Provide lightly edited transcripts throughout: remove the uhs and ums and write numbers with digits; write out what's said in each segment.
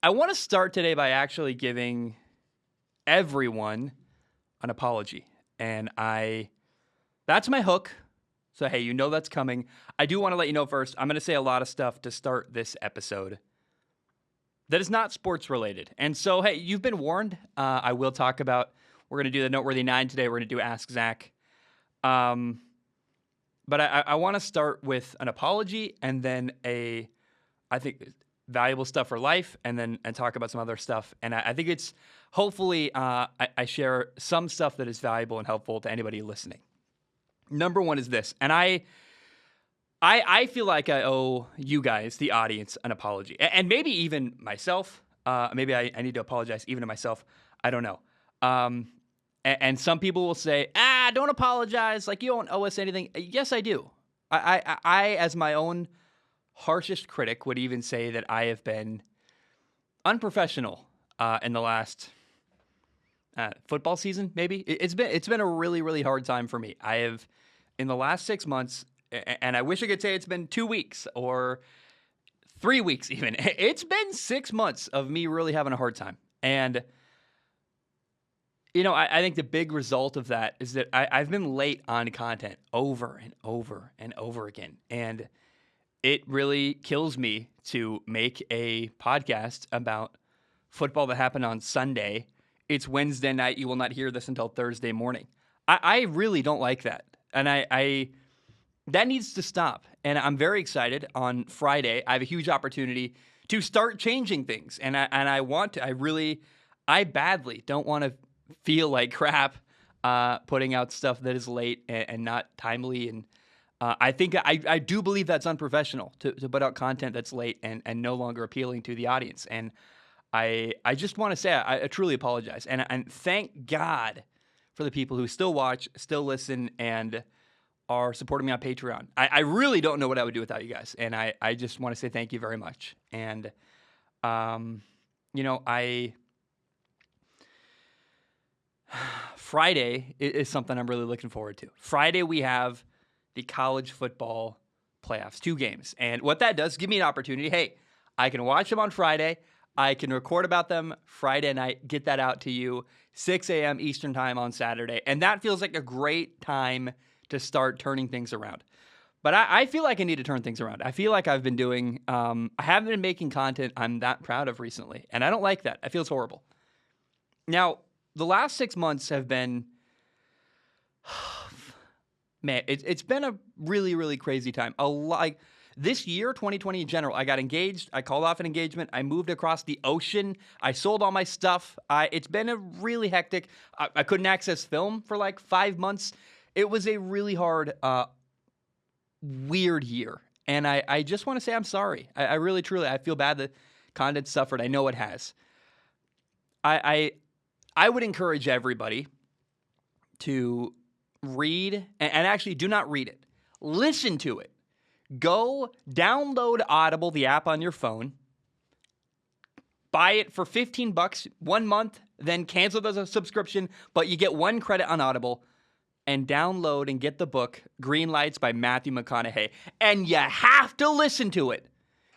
I want to start today by actually giving everyone an apology. And that's my hook. So, hey, you know that's coming. I do want to let you know first, I'm going to say a lot of stuff to start this episode that is not sports related. And so, hey, you've been warned. I will talk about, we're going to do the Noteworthy 9 today. We're going to do Ask Zach. But I want to start with an apology and then I think, valuable stuff for life, and talk about some other stuff. And I think it's hopefully I share some stuff that is valuable and helpful to anybody listening. Number one is this, and I feel like I owe you guys, the audience, an apology, and maybe even myself. Maybe I need to apologize even to myself. I don't know. And some people will say, don't apologize. Like, you don't owe us anything. Yes, I do. I as my own harshest critic, would even say that I have been unprofessional in the last football season. Maybe it's been a really, really hard time for me. I have, in the last 6 months, and I wish I could say it's been 2 weeks or 3 weeks even. It's been 6 months of me really having a hard time. And I think the big result of that is that I've been late on content over and over and over again. And it really kills me to make a podcast about football that happened on Sunday. It's Wednesday night. You will not hear this until Thursday morning. I really don't like that. And I that needs to stop. And I'm very excited. On Friday, I have a huge opportunity to start changing things. And I want to. I badly don't want to feel like crap putting out stuff that is late and not timely. And I think I do believe that's unprofessional to put out content that's late and no longer appealing to the audience. And I just want to say I truly apologize. And thank God for the people who still watch, still listen, and are supporting me on Patreon. I really don't know what I would do without you guys. And I just want to say thank you very much. And, Friday is something I'm really looking forward to. Friday we have the college football playoffs, 2 games. And what that does, give me an opportunity. Hey, I can watch them on Friday. I can record about them Friday night, get that out to you, 6 a.m. Eastern time on Saturday. And that feels like a great time to start turning things around. But I feel like I need to turn things around. I feel like I've been doing, I haven't been making content I'm that proud of recently. And I don't like that. It feels horrible. Now, the last 6 months have been, man, it's been a really, really crazy time. Like this year, 2020 in general, I got engaged. I called off an engagement. I moved across the ocean. I sold all my stuff. It's been a really hectic. I couldn't access film for like 5 months. It was a really hard, weird year. And I just want to say I'm sorry. I really, truly, I feel bad that content suffered. I know it has. I would encourage everybody to read, and actually do not read it. Listen to it. Go download Audible, the app on your phone. Buy it for $15 1 month, then cancel the subscription, but you get 1 credit on Audible, and download and get the book Green Lights by Matthew McConaughey. And you have to listen to it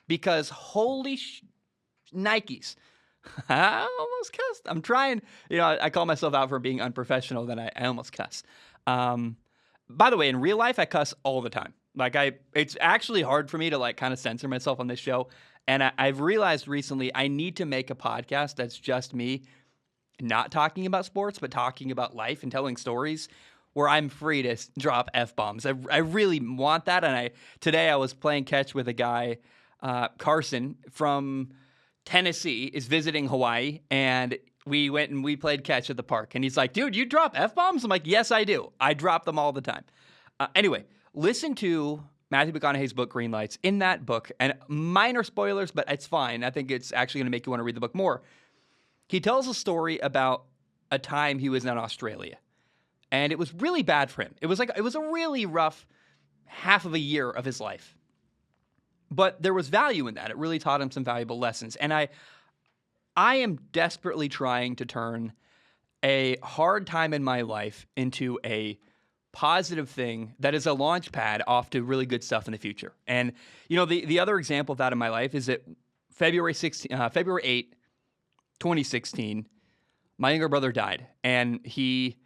because holy Nikes. I almost cussed. I'm trying. I call myself out for being unprofessional, then I almost cuss. By the way, in real life, I cuss all the time. Like it's actually hard for me to like kind of censor myself on this show. And I've realized recently I need to make a podcast that's just me not talking about sports, but talking about life and telling stories where I'm free to drop F-bombs. I really want that. And today I was playing catch with a guy, Carson from Tennessee, is visiting Hawaii, and we went and we played catch at the park. And he's like, dude, you drop F-bombs? I'm like, yes, I do. I drop them all the time. Anyway, listen to Matthew McConaughey's book, Green Lights. In that book, and minor spoilers, but it's fine. I think it's actually going to make you want to read the book more. He tells a story about a time he was in Australia, and it was really bad for him. It was a really rough half of a year of his life. But there was value in that. It really taught him some valuable lessons. And I am desperately trying to turn a hard time in my life into a positive thing that is a launch pad off to really good stuff in the future. And, the other example of that in my life is that February 8th, 2016, my younger brother died. And YouTube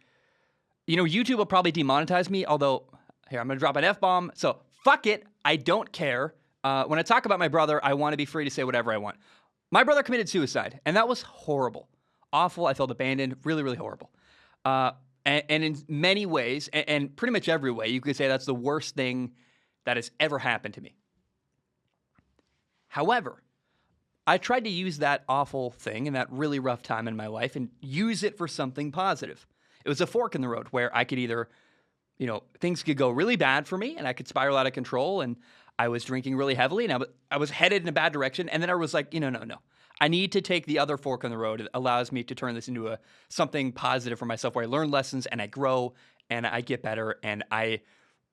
will probably demonetize me, although, here, I'm going to drop an F-bomb. So, fuck it. I don't care. When I talk about my brother, I want to be free to say whatever I want. My brother committed suicide, and that was horrible. Awful. I felt abandoned. Really, really horrible. And in many ways, and pretty much every way, you could say that's the worst thing that has ever happened to me. However, I tried to use that awful thing and that really rough time in my life and use it for something positive. It was a fork in the road where I could either, things could go really bad for me and I could spiral out of control, and I was drinking really heavily and I was headed in a bad direction. And then I was like, no. I need to take the other fork in the road. It allows me to turn this into something positive for myself where I learn lessons and I grow and I get better. And I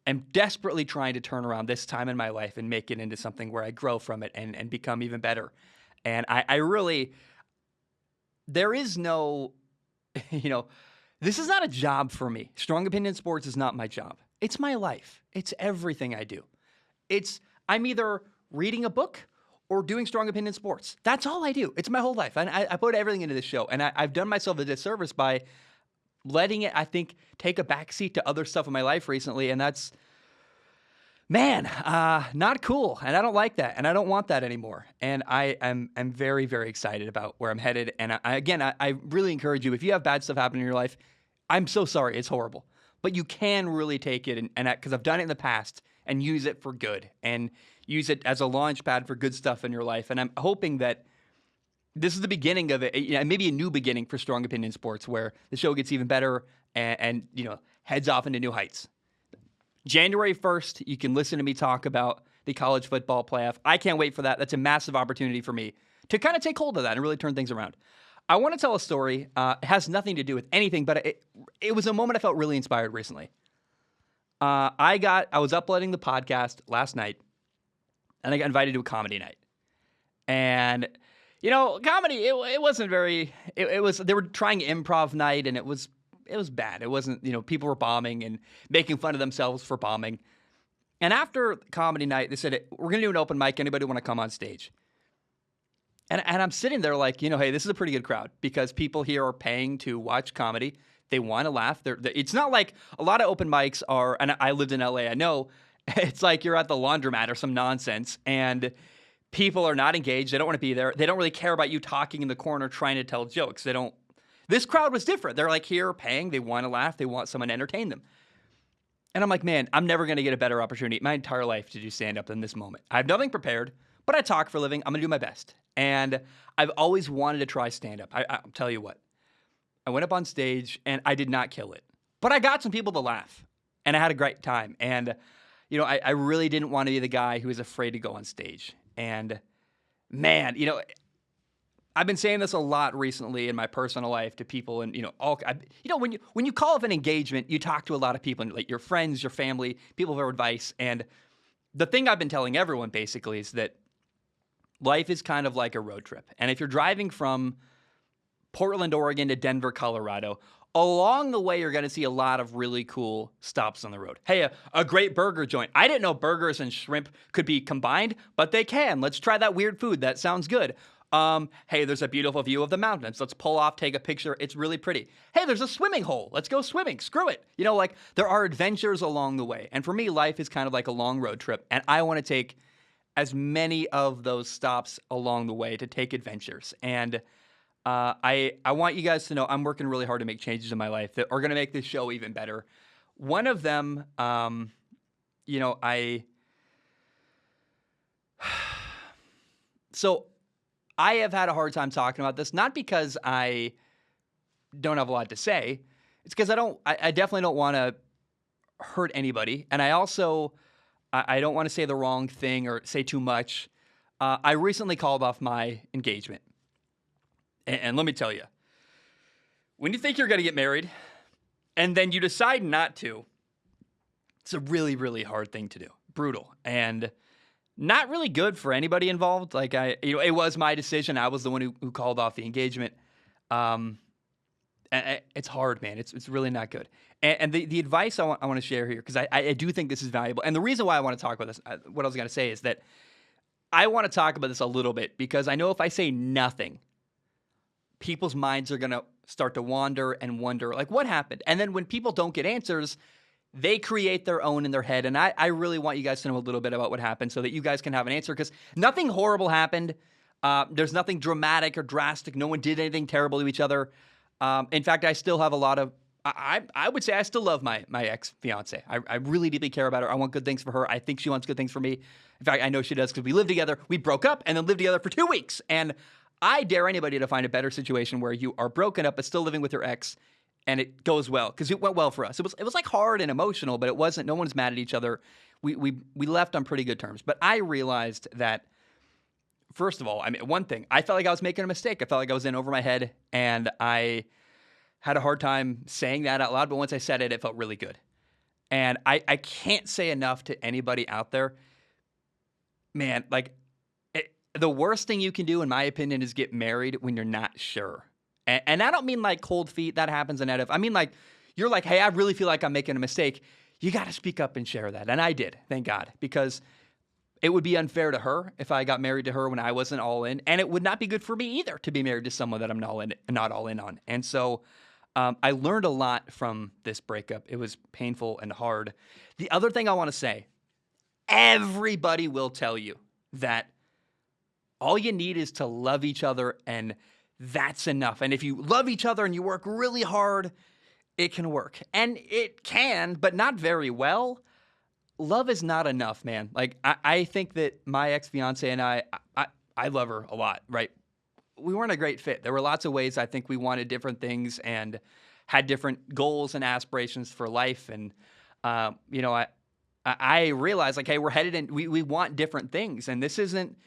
am desperately trying to turn around this time in my life and make it into something where I grow from it and become even better. And I really, there is no, this is not a job for me. Strong Opinion Sports is not my job. It's my life. It's everything I do. I'm either reading a book or doing Strong Opinion Sports. That's all I do. It's my whole life. And I put everything into this show. And I've done myself a disservice by letting it, I think, take a backseat to other stuff in my life recently. And that's, not cool. And I don't like that. And I don't want that anymore. And I'm very, very excited about where I'm headed. And I really encourage you, if you have bad stuff happen in your life, I'm so sorry. It's horrible. But you can really take it, and because I've done it in the past, and use it for good and use it as a launch pad for good stuff in your life. And I'm hoping that this is the beginning of it, maybe a new beginning for Strong Opinion Sports, where the show gets even better and heads off into new heights. January 1st, you can listen to me talk about the college football playoff. I can't wait for that. That's a massive opportunity for me to kind of take hold of that and really turn things around. I want to tell a story. It has nothing to do with anything, but it was a moment I felt really inspired recently. I was uploading the podcast last night, and I got invited to a comedy night. And, comedy, it wasn't very, it was, they were trying improv night, and it was bad. It wasn't, people were bombing and making fun of themselves for bombing. And after comedy night, they said, we're going to do an open mic. Anybody want to come on stage? And I'm sitting there like, hey, this is a pretty good crowd because people here are paying to watch comedy. They want to laugh. It's not like a lot of open mics are, and I lived in LA, I know, it's like you're at the laundromat or some nonsense, and people are not engaged. They don't want to be there. They don't really care about you talking in the corner trying to tell jokes. This crowd was different. They're like here paying. They want to laugh. They want someone to entertain them. And I'm like, man, I'm never going to get a better opportunity my entire life to do stand-up than this moment. I have nothing prepared, but I talk for a living. I'm going to do my best. And I've always wanted to try stand-up. I'll tell you what. I went up on stage, and I did not kill it. But I got some people to laugh, and I had a great time. And, I really didn't want to be the guy who was afraid to go on stage. And, man, I've been saying this a lot recently in my personal life to people, and when you call up an engagement, you talk to a lot of people, like your friends, your family, people for advice, and the thing I've been telling everyone basically is that life is kind of like a road trip, and if you're driving from Portland, Oregon to Denver, Colorado, along the way you're going to see a lot of really cool stops on the road. Hey, a great burger joint. I didn't know burgers and shrimp could be combined, but they can. Let's try that weird food. That sounds good. Hey, there's a beautiful view of the mountains. Let's pull off, take a picture. It's really pretty. Hey, there's a swimming hole. Let's go swimming. Screw it. There are adventures along the way. And for me, life is kind of like a long road trip. And I want to take as many of those stops along the way to take adventures. And I want you guys to know I'm working really hard to make changes in my life that are going to make this show even better. One of them, So I have had a hard time talking about this, not because I don't have a lot to say. It's because I definitely don't want to hurt anybody. And I also, I don't want to say the wrong thing or say too much. I recently called off my engagement. And let me tell you, when you think you're going to get married and then you decide not to, it's a really, really hard thing to do. Brutal. And not really good for anybody involved. Like it was my decision. I was the one who called off the engagement. It's hard, man. It's really not good. And the advice I want to share here, because I do think this is valuable. And the reason why I want to talk about this, what I was going to say is that I want to talk about this a little bit because I know if I say nothing, people's minds are going to start to wander and wonder, like, what happened? And then when people don't get answers, they create their own in their head. And I really want you guys to know a little bit about what happened so that you guys can have an answer because nothing horrible happened. There's nothing dramatic or drastic. No one did anything terrible to each other. In fact, I still have a lot of, I would say I still love my ex-fiance. I really deeply care about her. I want good things for her. I think she wants good things for me. In fact, I know she does because we lived together. We broke up and then lived together for 2 weeks. And I dare anybody to find a better situation where you are broken up but still living with your ex and it goes well because it went well for us. It was like hard and emotional, but it wasn't. No one's mad at each other. We left on pretty good terms. But I realized that, first of all, I mean, one thing, I felt like I was making a mistake. I felt like I was in over my head, and I had a hard time saying that out loud. But once I said it, it felt really good. And I can't say enough to anybody out there, man, like, the worst thing you can do, in my opinion, is get married when you're not sure. And I don't mean like cold feet. That happens in edit. I mean like, you're like, hey, I really feel like I'm making a mistake. You got to speak up and share that. And I did, thank God, because it would be unfair to her if I got married to her when I wasn't all in. And it would not be good for me either to be married to someone that I'm not all in on. And so I learned a lot from this breakup. It was painful and hard. The other thing I want to say, everybody will tell you that all you need is to love each other, and that's enough. And if you love each other and you work really hard, it can work. And it can, but not very well. Love is not enough, man. Like, I think that my ex-fiance and I love her a lot, right? We weren't a great fit. There were lots of ways I think we wanted different things and had different goals and aspirations for life. And, I realized, like, hey, we're headed in, we want different things. And this isn't,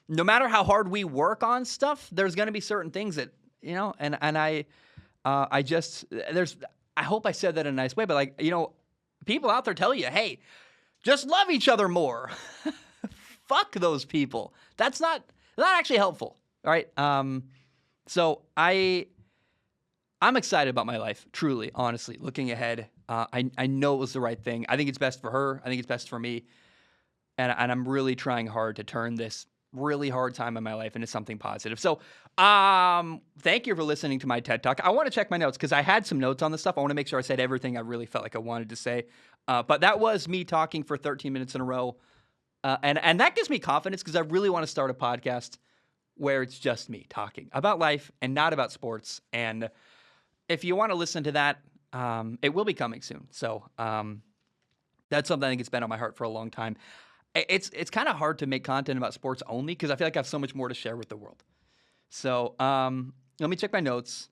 no matter how hard we work on stuff, there's going to be certain things that, and I hope I said that in a nice way, but like, people out there tell you, hey, just love each other more. Fuck those people. That's not actually helpful. All right. So I'm excited about my life, truly, honestly, looking ahead. I know it was the right thing. I think it's best for her. I think it's best for me. And I'm really trying hard to turn this really hard time in my life into something positive. So, thank you for listening to my TED Talk. I want to check my notes because I had some notes on this stuff. I want to make sure I said everything I really felt like I wanted to say. But that was me talking for 13 minutes in a row. And that gives me confidence because I really want to start a podcast where it's just me talking about life and not about sports. And if you want to listen to that, it will be coming soon. So, that's something I think it's been on my heart for a long time. It's kind of hard to make content about sports only because I feel like I have so much more to share with the world. So let me check my notes.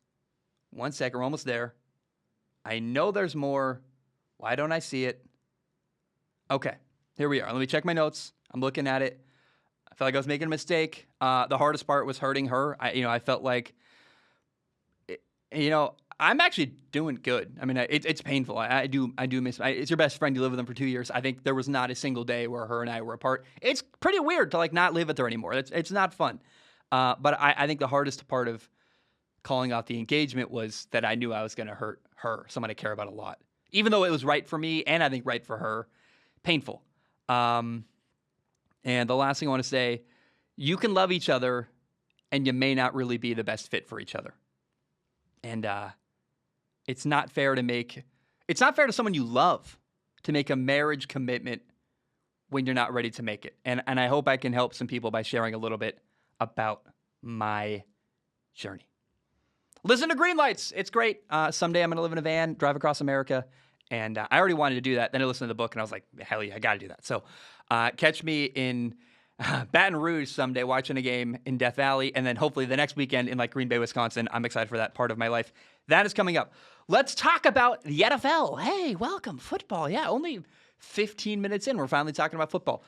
1 second, we're almost there. I know there's more. Why don't I see it? Okay, here we are. Let me check my notes. I'm looking at it. I felt like I was making a mistake. The hardest part was hurting her. I felt like, I'm actually doing good. I mean, it's painful. I do miss. It's your best friend. You live with them for 2 years. I think there was not a single day where her and I were apart. It's pretty weird to like not live with her anymore. It's not fun. But I think the hardest part of calling off the engagement was that I knew I was going to hurt her, someone I care about a lot, even though it was right for me and I think right for her. Painful. And the last thing I want to say, you can love each other, and you may not really be the best fit for each other. And it's not fair to someone you love to make a marriage commitment when you're not ready to make it. And I hope I can help some people by sharing a little bit about my journey. Listen to Green Lights. It's great. Someday I'm going to live in a van, drive across America. And I already wanted to do that. Then I listened to the book and I was like, hell yeah, I got to do that. So catch me in Baton Rouge someday watching a game in Death Valley. And then hopefully the next weekend in like Green Bay, Wisconsin. I'm excited for that part of my life. That is coming up. Let's talk about the NFL. Hey, welcome. Football. Yeah, only 15 minutes in. We're finally talking about football.